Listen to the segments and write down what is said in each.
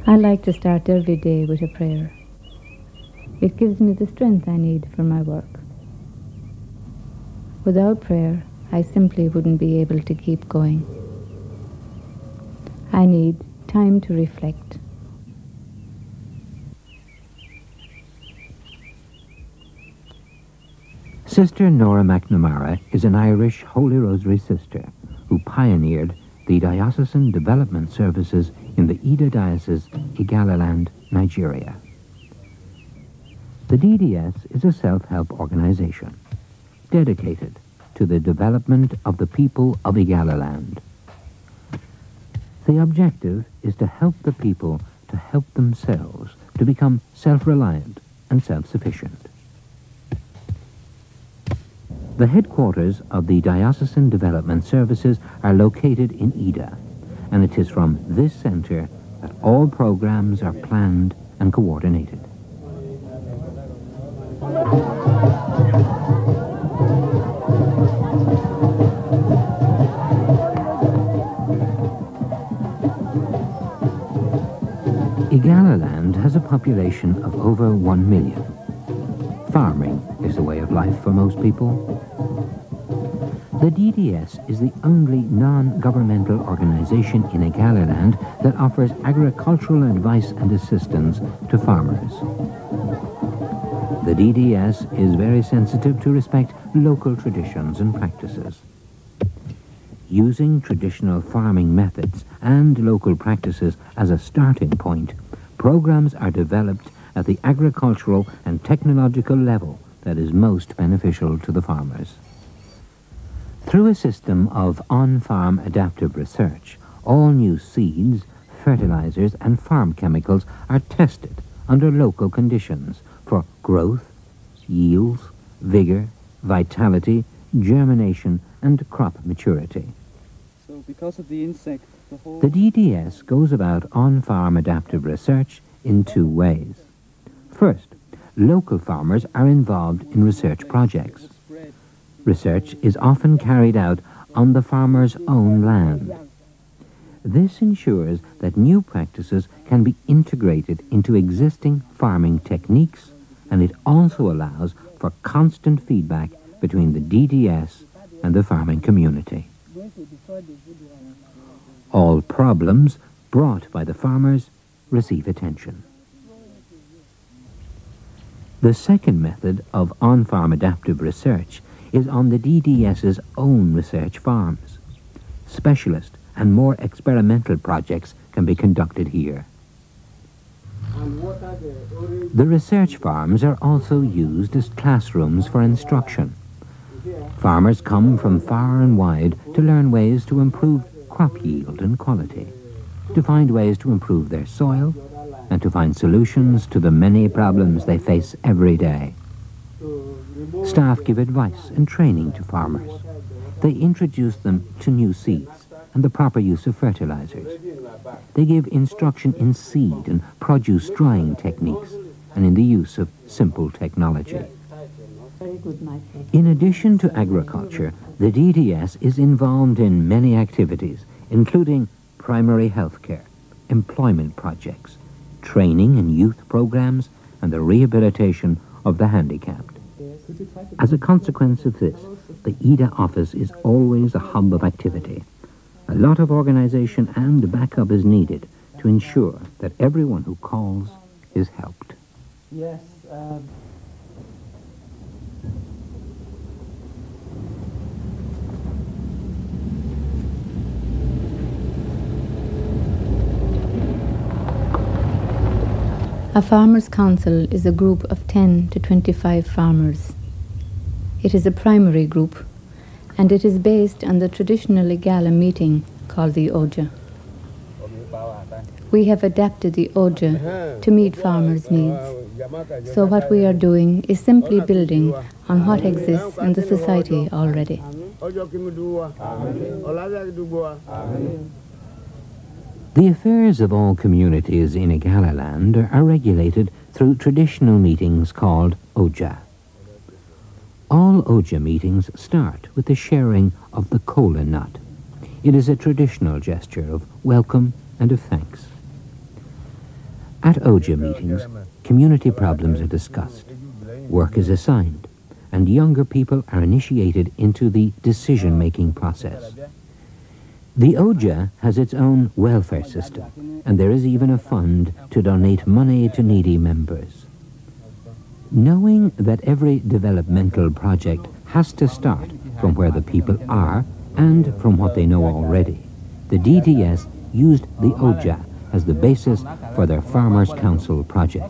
I like to start every day with a prayer. It gives me the strength I need for my work. Without prayer, I simply wouldn't be able to keep going. I need time to reflect. Sister Nora McNamara is an Irish Holy Rosary sister who pioneered the diocesan development services in the Ida Diocese, Igalaland, Nigeria. The DDS is a self-help organization dedicated to the development of the people of Igalaland. The objective is to help the people to help themselves, to become self-reliant and self-sufficient. The headquarters of the Diocesan Development Services are located in Ida, and it is from this center that all programs are planned and coordinated. Igalaland has a population of over 1 million. Farming is the way of life for most people. The DDS is the only non-governmental organization in Igalaland that offers agricultural advice and assistance to farmers. The DDS is very sensitive to respect local traditions and practices. Using traditional farming methods and local practices as a starting point, programs are developed at the agricultural and technological level that is most beneficial to the farmers. Through a system of on-farm adaptive research, all new seeds, fertilizers, and farm chemicals are tested under local conditions for growth, yields, vigor, vitality, germination, and crop maturity. So because of the insect, the DDS goes about on-farm adaptive research in two ways. First, local farmers are involved in research projects. Research is often carried out on the farmer's own land. This ensures that new practices can be integrated into existing farming techniques, and it also allows for constant feedback between the DDS and the farming community. All problems brought by the farmers receive attention. The second method of on-farm adaptive research is on the DDS's own research farms. Specialist and more experimental projects can be conducted here. The research farms are also used as classrooms for instruction. Farmers come from far and wide to learn ways to improve crop yield and quality, to find ways to improve their soil, and to find solutions to the many problems they face every day. Staff give advice and training to farmers. They introduce them to new seeds and the proper use of fertilizers. They give instruction in seed and produce drying techniques and in the use of simple technology. In addition to agriculture, the DDS is involved in many activities, including primary health care, employment projects, training and youth programs, and the rehabilitation of the handicapped. As a consequence of this, the Ida office is always a hub of activity. A lot of organization and backup is needed to ensure that everyone who calls is helped. yes. A farmers' council is a group of 10 to 25 farmers. It is a primary group, and it is based on the traditional Igala meeting called the Oja. We have adapted the Oja to meet farmers' needs. So what we are doing is simply building on what exists in the society already. The affairs of all communities in Igalaland are regulated through traditional meetings called Oja. All Oja meetings start with the sharing of the kola nut. It is a traditional gesture of welcome and of thanks. At OJA meetings, community problems are discussed, work is assigned, and younger people are initiated into the decision-making process. The OJA has its own welfare system, and there is even a fund to donate money to needy members. Knowing that every developmental project has to start from where the people are and from what they know already, the DDS used the OJA as the basis for their Farmers' Council project.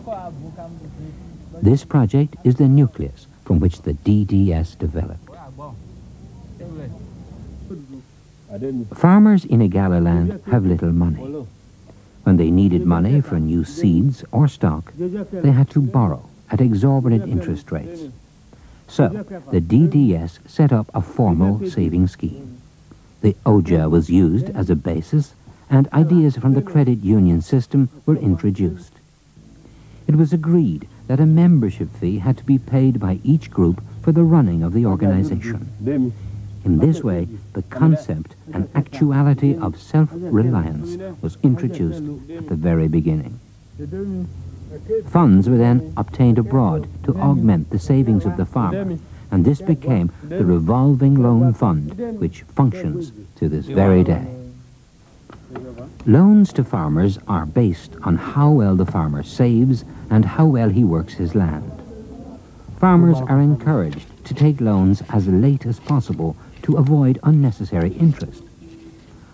This project is the nucleus from which the DDS developed. Farmers in Igalaland have little money. When they needed money for new seeds or stock, they had to borrow at exorbitant interest rates. So, the DDS set up a formal saving scheme. The OJA was used as a basis, and ideas from the credit union system were introduced. It was agreed that a membership fee had to be paid by each group for the running of the organization. In this way, the concept and actuality of self-reliance was introduced at the very beginning. Funds were then obtained abroad to augment the savings of the farmer, and this became the revolving loan fund, which functions to this very day. Loans to farmers are based on how well the farmer saves and how well he works his land. Farmers are encouraged to take loans as late as possible to avoid unnecessary interest,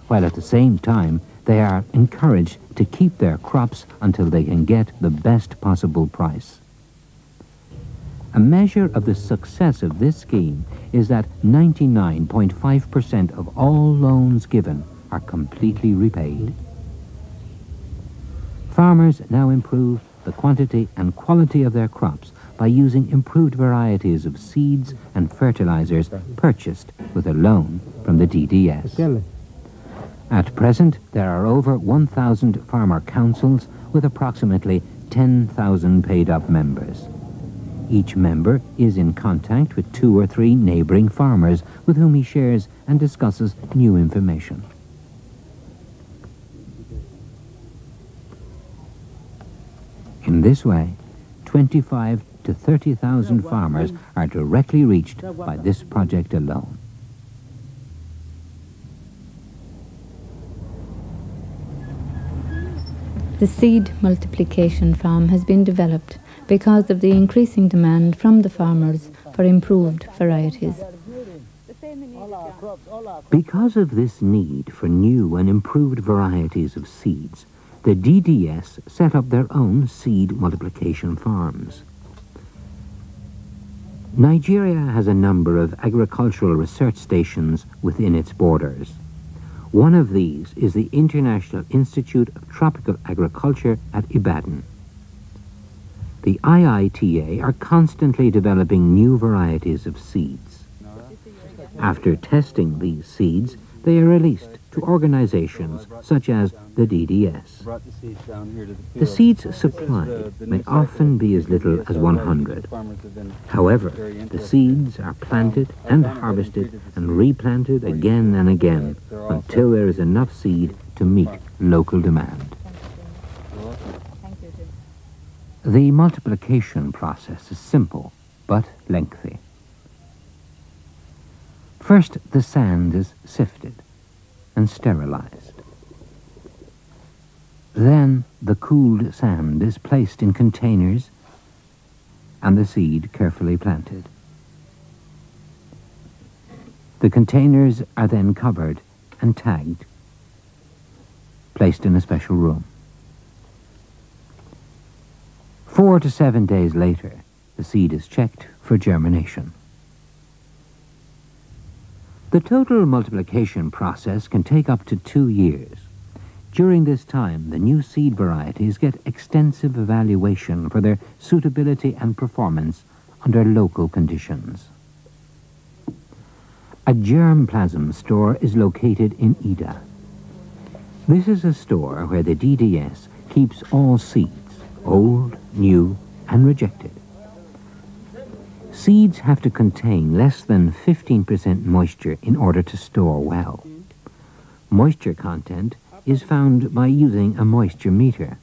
while at the same time they are encouraged to keep their crops until they can get the best possible price. A measure of the success of this scheme is that 99.5% of all loans given are completely repaid. Farmers now improve the quantity and quality of their crops by using improved varieties of seeds and fertilizers purchased with a loan from the DDS. At present, there are over 1,000 farmer councils with approximately 10,000 paid-up members. Each member is in contact with 2 or 3 neighboring farmers with whom he shares and discusses new information. In this way, 25 to 30,000 farmers are directly reached by this project alone. The seed multiplication farm has been developed because of the increasing demand from the farmers for improved varieties. Because of this need for new and improved varieties of seeds, the DDS set up their own seed multiplication farms. Nigeria has a number of agricultural research stations within its borders. One of these is the International Institute of Tropical Agriculture at Ibadan. The IITA are constantly developing new varieties of seeds. After testing these seeds, they are released to organizations such as the DDS. The seeds supplied may often be as little as 100. However, the seeds are planted and harvested and replanted again and again until there is enough seed to meet local demand. The multiplication process is simple but lengthy. First, the sand is sifted and sterilized. Then the cooled sand is placed in containers and the seed carefully planted. The containers are then covered and tagged, placed in a special room. 4 to 7 days later, the seed is checked for germination. The total multiplication process can take up to 2 years. During this time, the new seed varieties get extensive evaluation for their suitability and performance under local conditions. A germplasm store is located in Ida. This is a store where the DDS keeps all seeds, old, new, and rejected. Seeds have to contain less than 15% moisture in order to store well. Moisture content is found by using a moisture meter.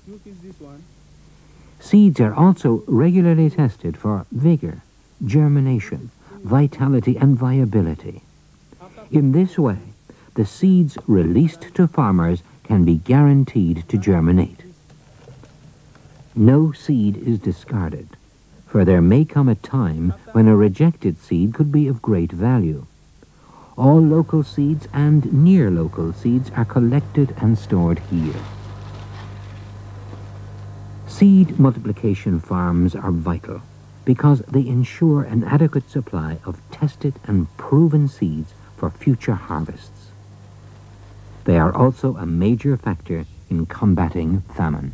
Seeds are also regularly tested for vigor, germination, vitality and viability. In this way, the seeds released to farmers can be guaranteed to germinate. No seed is discarded, for there may come a time when a rejected seed could be of great value. All local seeds and near local seeds are collected and stored here. Seed multiplication farms are vital because they ensure an adequate supply of tested and proven seeds for future harvests. They are also a major factor in combating famine.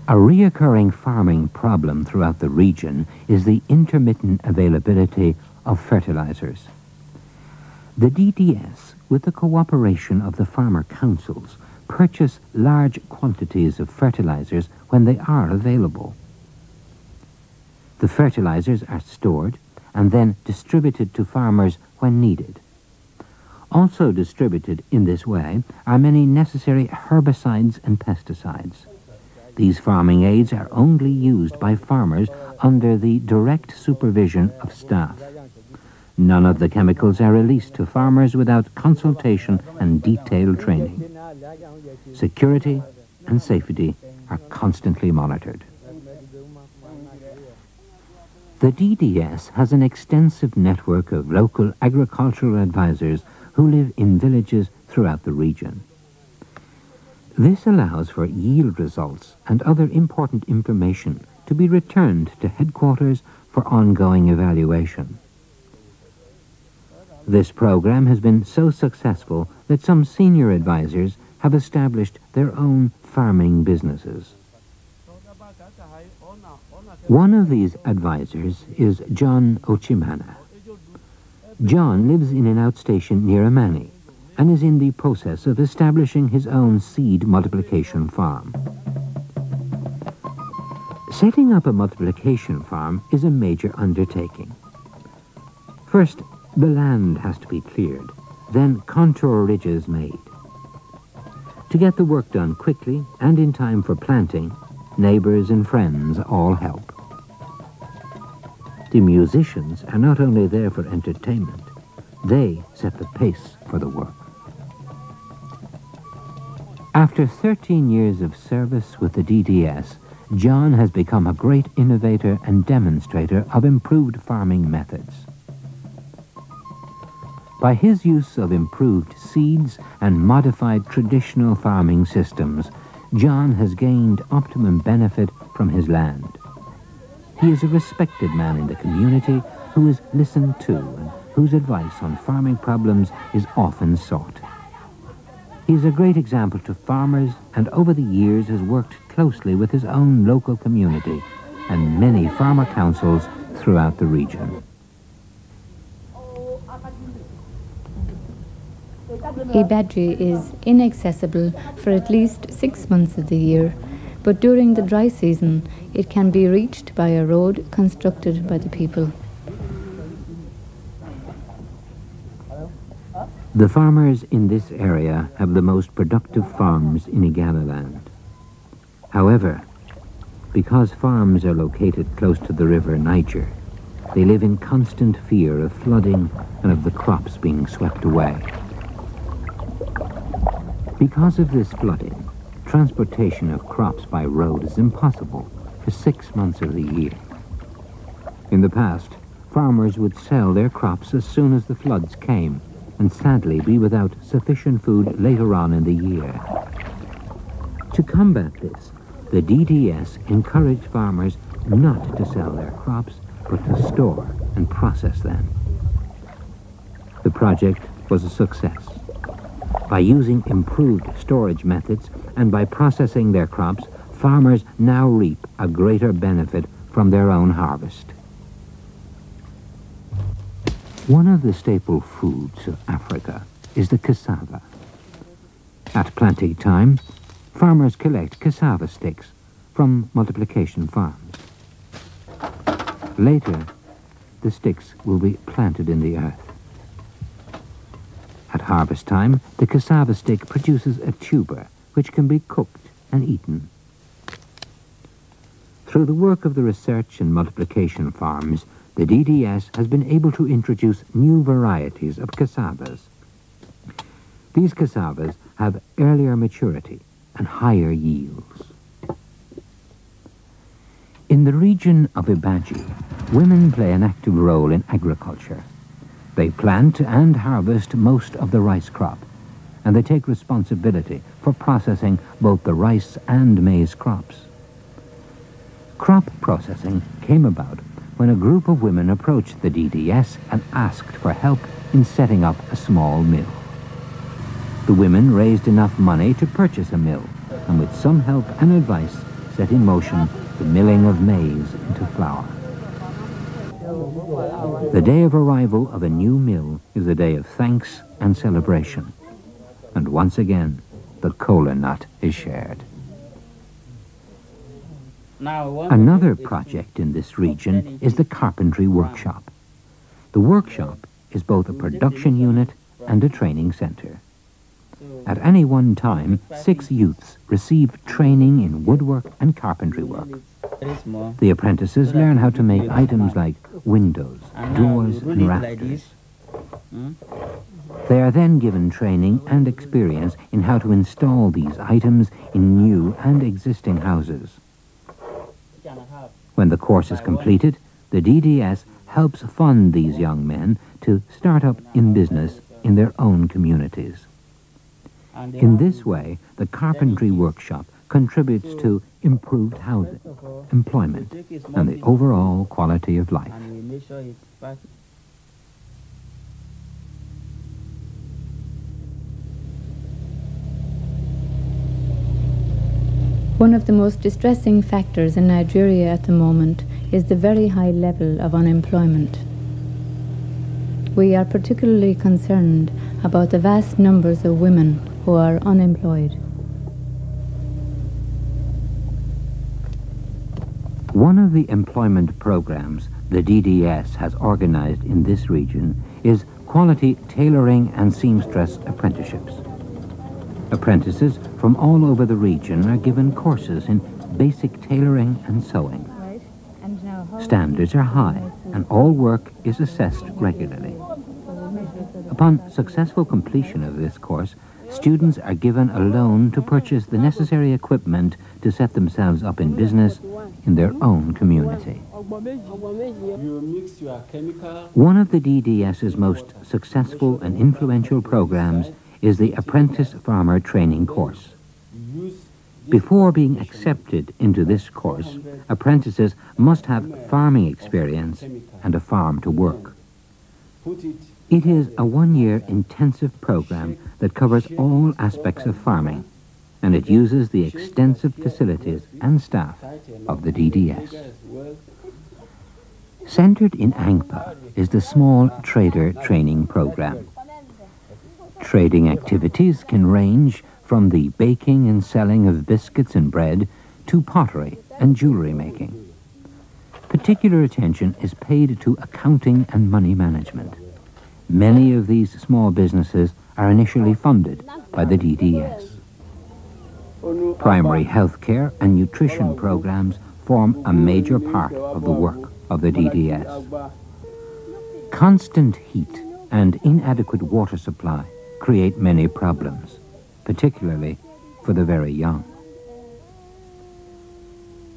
A reoccurring farming problem throughout the region is the intermittent availability of fertilizers. The DDS, with the cooperation of the farmer councils, purchase large quantities of fertilizers when they are available. The fertilizers are stored and then distributed to farmers when needed. Also distributed in this way are many necessary herbicides and pesticides. These farming aids are only used by farmers under the direct supervision of staff. None of the chemicals are released to farmers without consultation and detailed training. Security and safety are constantly monitored. The DDS has an extensive network of local agricultural advisors who live in villages throughout the region. This allows for yield results and other important information to be returned to headquarters for ongoing evaluation. This program has been so successful that some senior advisors have established their own farming businesses. One of these advisors is John Ochimana. John lives in an outstation near Amani and is in the process of establishing his own seed multiplication farm. Setting up a multiplication farm is a major undertaking. First, the land has to be cleared, then contour ridges made. To get the work done quickly and in time for planting, neighbors and friends all help. The musicians are not only there for entertainment, they set the pace for the work. After 13 years of service with the DDS, John has become a great innovator and demonstrator of improved farming methods. By his use of improved seeds and modified traditional farming systems, John has gained optimum benefit from his land. He is a respected man in the community who is listened to and whose advice on farming problems is often sought. He is a great example to farmers and over the years has worked closely with his own local community and many farmer councils throughout the region. Ibadji is inaccessible for at least 6 months of the year, but during the dry season it can be reached by a road constructed by the people. The farmers in this area have the most productive farms in Igalaland. However, because farms are located close to the river Niger, they live in constant fear of flooding and of the crops being swept away. Because of this flooding, transportation of crops by road is impossible for 6 months of the year. In the past, farmers would sell their crops as soon as the floods came, and sadly be without sufficient food later on in the year. To combat this, the DDS encouraged farmers not to sell their crops, but to store and process them. The project was a success. By using improved storage methods and by processing their crops, farmers now reap a greater benefit from their own harvest. One of the staple foods of Africa is the cassava. At planting time, farmers collect cassava sticks from multiplication farms. Later, the sticks will be planted in the earth. At harvest time, the cassava stick produces a tuber which can be cooked and eaten. Through the work of the research and multiplication farms, the DDS has been able to introduce new varieties of cassavas. These cassavas have earlier maturity and higher yields. In the region of Ibaji, women play an active role in agriculture. They plant and harvest most of the rice crop, and they take responsibility for processing both the rice and maize crops. Crop processing came about when a group of women approached the DDS and asked for help in setting up a small mill. The women raised enough money to purchase a mill, and with some help and advice set in motion the milling of maize into flour. The day of arrival of a new mill is a day of thanks and celebration. And once again, the kola nut is shared. Another project in this region is the carpentry workshop. The workshop is both a production unit and a training center. At any one time, 6 youths receive training in woodwork and carpentry work. The apprentices learn how to make items like windows, doors, and rafters. They are then given training and experience in how to install these items in new and existing houses. When the course is completed, the DDS helps fund these young men to start up in business in their own communities. In this way, the carpentry workshop contributes to improved housing, employment, and the overall quality of life. One of the most distressing factors in Nigeria at the moment is the very high level of unemployment. We are particularly concerned about the vast numbers of women who are unemployed. One of the employment programs the DDS has organized in this region is quality tailoring and seamstress apprenticeships. Apprentices from all over the region are given courses in basic tailoring and sewing. Standards are high, and all work is assessed regularly. Upon successful completion of this course, students are given a loan to purchase the necessary equipment to set themselves up in business in their own community. One of the DDS's most successful and influential programs is the Apprentice Farmer Training Course. Before being accepted into this course, apprentices must have farming experience and a farm to work. It is a one-year intensive program that covers all aspects of farming, and it uses the extensive facilities and staff of the DDS. Centered in Angpa is the Small Trader Training Program. Trading activities can range from the baking and selling of biscuits and bread to pottery and jewelry making. Particular attention is paid to accounting and money management. Many of these small businesses are initially funded by the DDS. Primary health care and nutrition programs form a major part of the work of the DDS. Constant heat and inadequate water supply create many problems, particularly for the very young.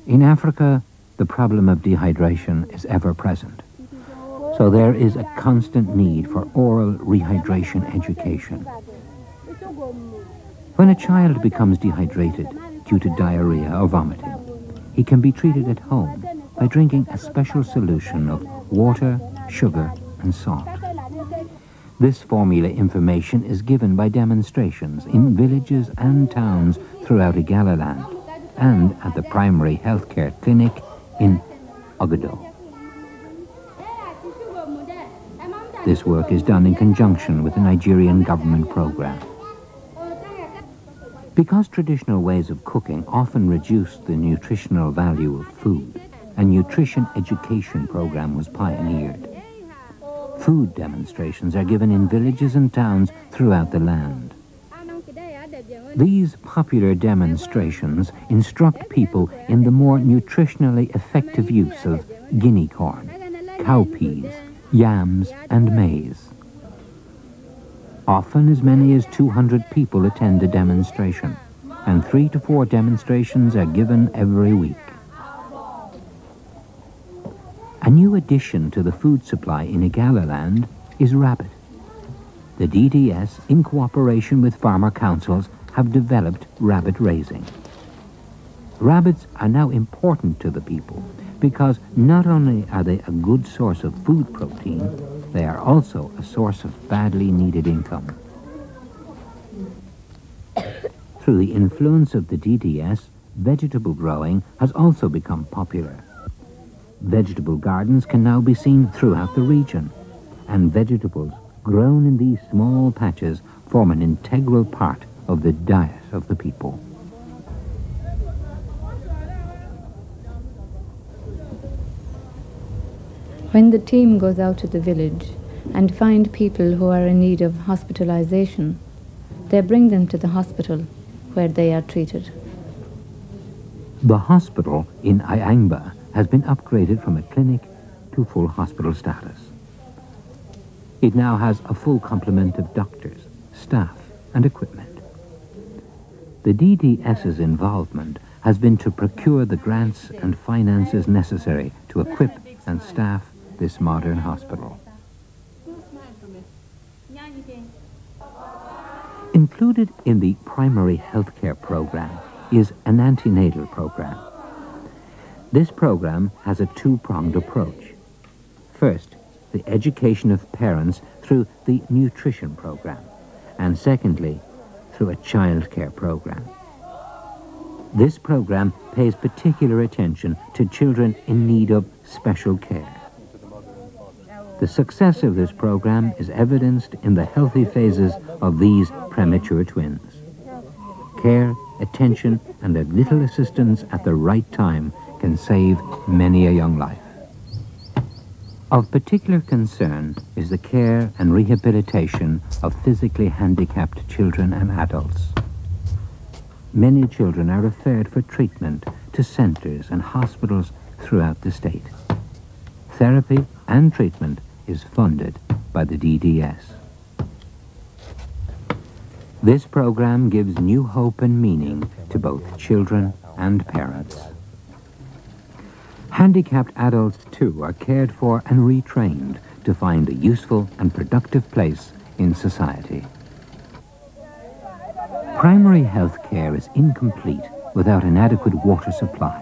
In Africa, the problem of dehydration is ever present. So there is a constant need for oral rehydration education. When a child becomes dehydrated due to diarrhea or vomiting, he can be treated at home by drinking a special solution of water, sugar, and salt. This formula information is given by demonstrations in villages and towns throughout Igalaland and at the primary healthcare clinic in Ogado. This work is done in conjunction with the Nigerian government program. Because traditional ways of cooking often reduce the nutritional value of food, a nutrition education program was pioneered. Food demonstrations are given in villages and towns throughout the land. These popular demonstrations instruct people in the more nutritionally effective use of guinea corn, cowpeas, yams, and maize. Often as many as 200 people attend a demonstration, and 3 to 4 demonstrations are given every week. A new addition to the food supply in Igalaland is rabbit. The DDS, in cooperation with farmer councils, have developed rabbit raising. Rabbits are now important to the people because not only are they a good source of food protein, they are also a source of badly needed income. Through the influence of the DDS, vegetable growing has also become popular. Vegetable gardens can now be seen throughout the region, and vegetables grown in these small patches form an integral part of the diet of the people. When the team goes out to the village and find people who are in need of hospitalization, they bring them to the hospital where they are treated. The hospital in Ayangba has been upgraded from a clinic to full hospital status. It now has a full complement of doctors, staff, and equipment. The DDS's involvement has been to procure the grants and finances necessary to equip and staff this modern hospital. Included in the primary health care program is an antenatal program. This program has a two-pronged approach. First, the education of parents through the nutrition program, and secondly, through a child care program. This program pays particular attention to children in need of special care. The success of this program is evidenced in the healthy phases of these premature twins. Care, attention, and a little assistance at the right time can save many a young life. Of particular concern is the care and rehabilitation of physically handicapped children and adults. Many children are referred for treatment to centers and hospitals throughout the state. Therapy and treatment is funded by the DDS. This program gives new hope and meaning to both children and parents. Handicapped adults, too, are cared for and retrained to find a useful and productive place in society. Primary health care is incomplete without an adequate water supply.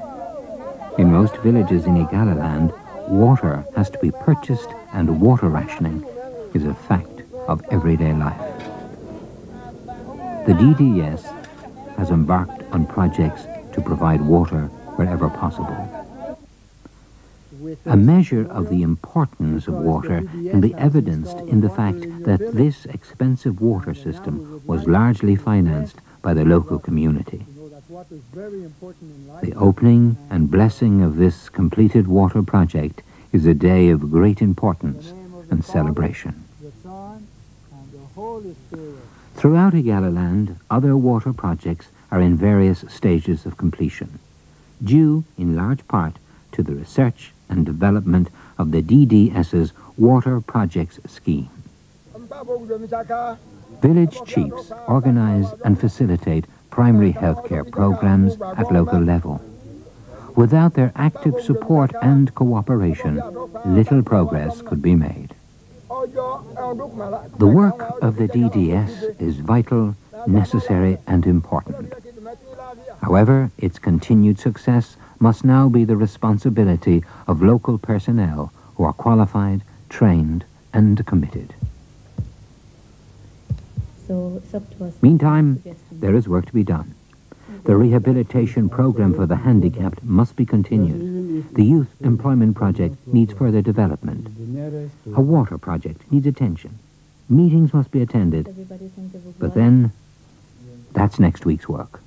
In most villages in Igalaland, water has to be purchased, and water rationing is a fact of everyday life. The DDS has embarked on projects to provide water wherever possible. A measure of the importance of water can be evidenced in the fact that this expensive water system was largely financed by the local community. The opening and blessing of this completed water project is a day of great importance and celebration. Throughout Igalaland, other water projects are in various stages of completion, due in large part to the research and development of the DDS's Water Projects Scheme. Village chiefs organize and facilitate primary health care programs at local level. Without their active support and cooperation, little progress could be made. The work of the DDS is vital, necessary, and important. However, its continued success must now be the responsibility of local personnel who are qualified, trained, and committed. So it's up to us. Meantime, there is work to be done. The rehabilitation program for the handicapped must be continued. The youth employment project needs further development. A water project needs attention. Meetings must be attended. But then, that's next week's work.